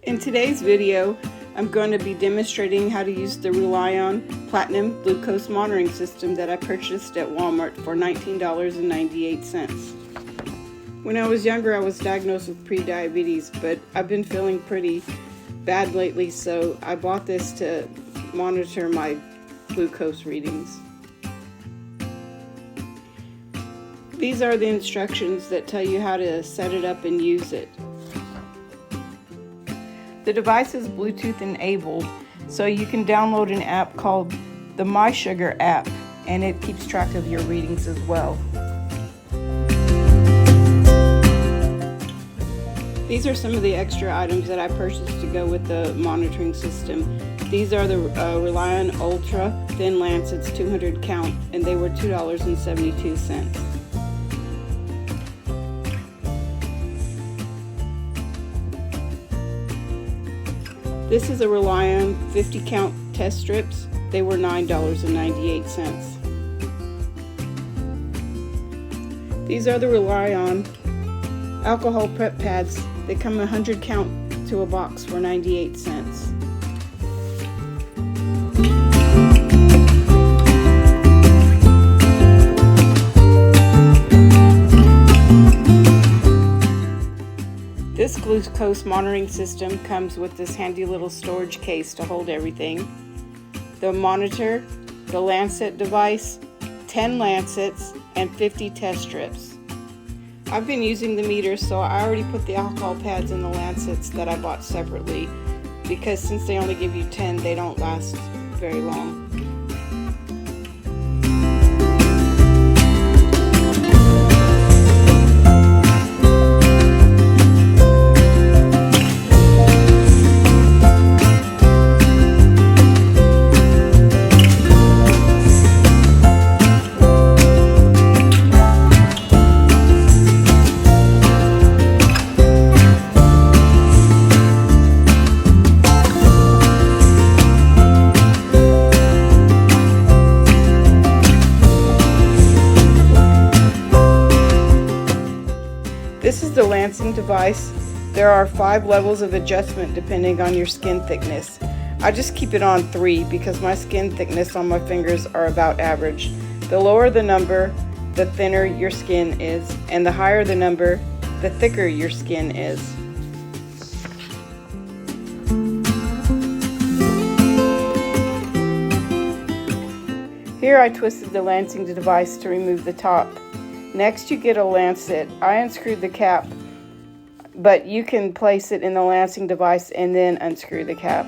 In today's video, I'm going to be demonstrating how to use the ReliOn Platinum Glucose Monitoring System that I purchased at Walmart for $19.98. When I was younger, I was diagnosed with pre-diabetes, but I've been feeling pretty bad lately, so I bought this to monitor my glucose readings. These are the instructions that tell you how to set it up and use it. The device is Bluetooth enabled, so you can download an app called the My Sugar app, and it keeps track of your readings as well. These are some of the extra items that I purchased to go with the monitoring system. These are the ReliOn Ultra Thin Lancets 200 count, and they were $2.72. This is a ReliOn 50 count test strips. They were $9.98. These are the ReliOn alcohol prep pads. They come 100 count to a box for 98 cents. This glucose monitoring system comes with this handy little storage case to hold everything. The monitor, the lancet device, 10 lancets, and 50 test strips. I've been using the meter, so I already put the alcohol pads in the lancets that I bought separately, because since they only give you 10, they don't last very long. This is the lancing device. There are 5 levels of adjustment depending on your skin thickness. I just keep it on 3 because my skin thickness on my fingers are about average. The lower the number, the thinner your skin is, and the higher the number, the thicker your skin is. Here I twisted the lancing device to remove the top. Next you get a lancet. I unscrewed the cap, but you can place it in the lancing device and then unscrew the cap.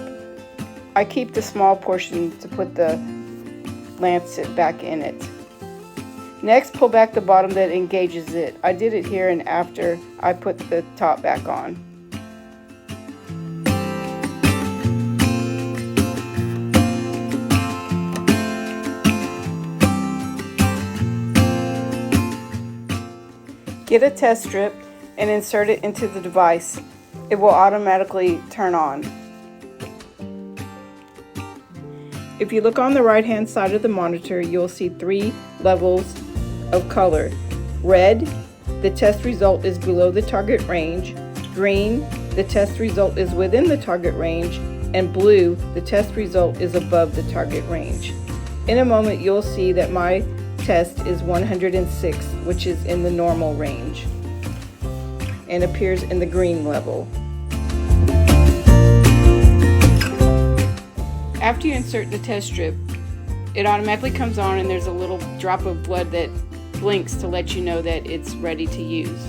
I keep the small portion to put the lancet back in it. Next, pull back the bottom that engages it. I did it here and after I put the top back on. Get a test strip and insert it into the device. It will automatically turn on. If you look on the right hand side of the monitor, you'll see 3 levels of color. Red, the test result is below the target range. Green, the test result is within the target range. And blue, the test result is above the target range. In a moment, you'll see that my test is 106, which is in the normal range and appears in the green level. After you insert the test strip, it automatically comes on and there's a little drop of blood that blinks to let you know that it's ready to use.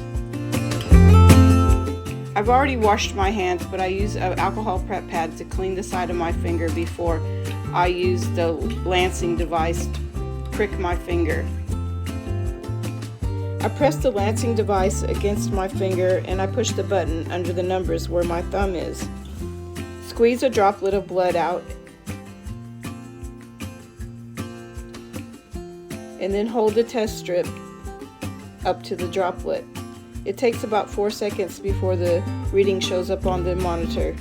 I've already washed my hands, but I use an alcohol prep pad to clean the side of my finger before I use the lancing device to prick my finger. I press the lancing device against my finger and I push the button under the numbers where my thumb is. Squeeze a droplet of blood out and then hold the test strip up to the droplet. It takes about 4 seconds before the reading shows up on the monitor.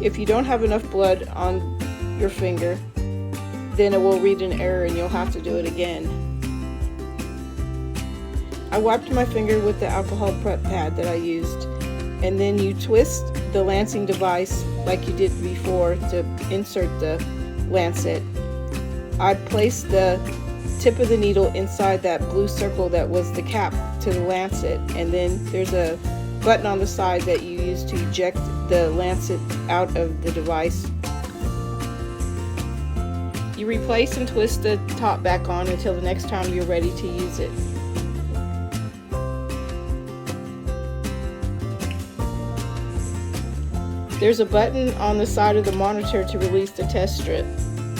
If you don't have enough blood on your finger, then it will read an error and you'll have to do it again. I wiped my finger with the alcohol prep pad that I used, and then you twist the lancing device like you did before to insert the lancet, I placed the tip of the needle inside that blue circle that was the cap to the lancet, and then there's a button on the side that you use to eject the lancet out of the device. You replace and twist the top back on until the next time you're ready to use it. There's a button on the side of the monitor to release the test strip.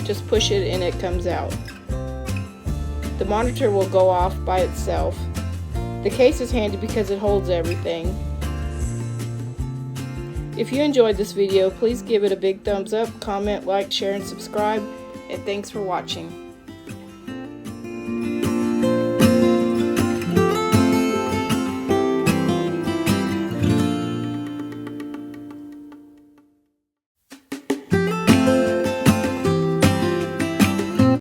Just push it and it comes out. The monitor will go off by itself. The case is handy because it holds everything. If you enjoyed this video, please give it a big thumbs up, comment, like, share, and subscribe, and thanks for watching.